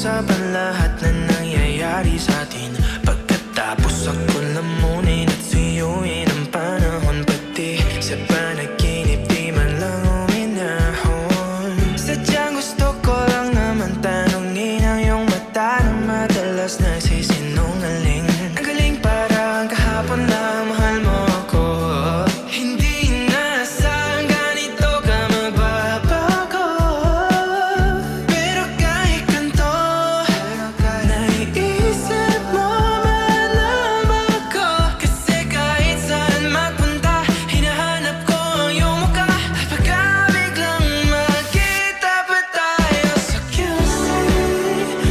pag-usapan lahat na nangyayari sa atin. Pagkatapos ako lamunin at suyuin ang panahon, pati sa panaginip di man lang uminahon. Sadyang gusto ko lang naman tanungin ang iyong mata na madalas nagsisinungaling. Ang galing parang kahapon na mahal mo ako. Hindi inaasahan ganito ka magbabago. Pero kahit ganito, naiisip mo malam ako. Kasi kahit saan magpunta, hinahanap ko ang iyong mukha. At pagka biglang magkita pa tayo sa QC,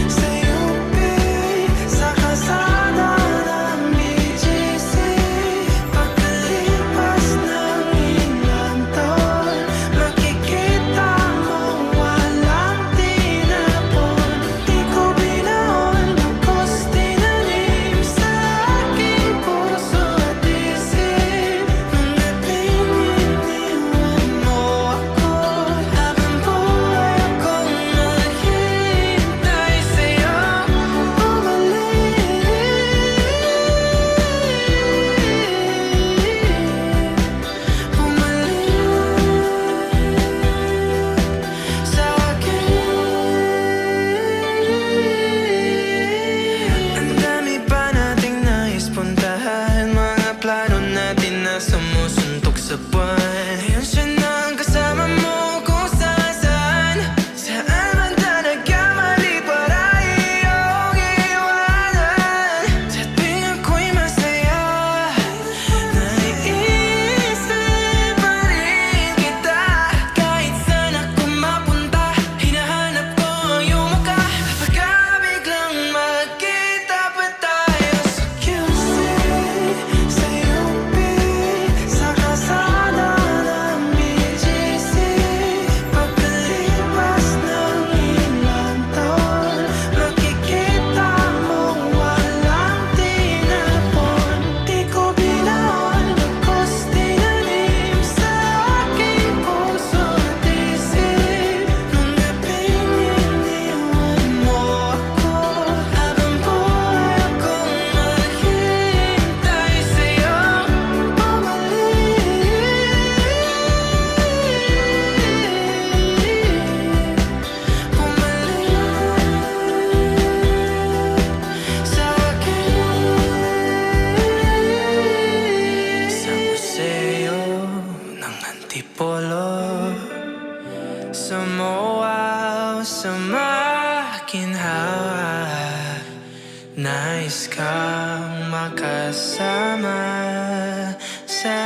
sa UP, sa kalsada ng BGC, pagkalipas ng ilang taon, makikita mo walang tinapon. Di ko binaon, bagkus tinanim sa aking puso at isip. Mga pininiwan mo ako, habang buhay akong naghihintay sa'yo. Bumalik sa akin. Ang dami pa nating nais puntahan, mga plano natin na sumusuntok sa buwan. Ngayon siya na ang kasama mo kung saan. Saan man talaga mali para iyong iwanan. Sa tuwing ako'y masaya, naiisip pa rin kita. Kahit saan ako mapunta, hinahanap ko ang iyong mukha. At pagka biglang magkita pa tayo sa QC, sa UP, sa kalsada ng BGC, pagkalipas ng ilang taon, makikita mo walang tinapon. Di ko binaon, bagkus tinanim sa aking puso at isip. Mga pininiwan mo ako, habang buhay akong naghihintay sa'yo. Bumalik sa akin. Sa museo ng Antipolo, sa MOA o sa makinhawa, nais kang makasama sa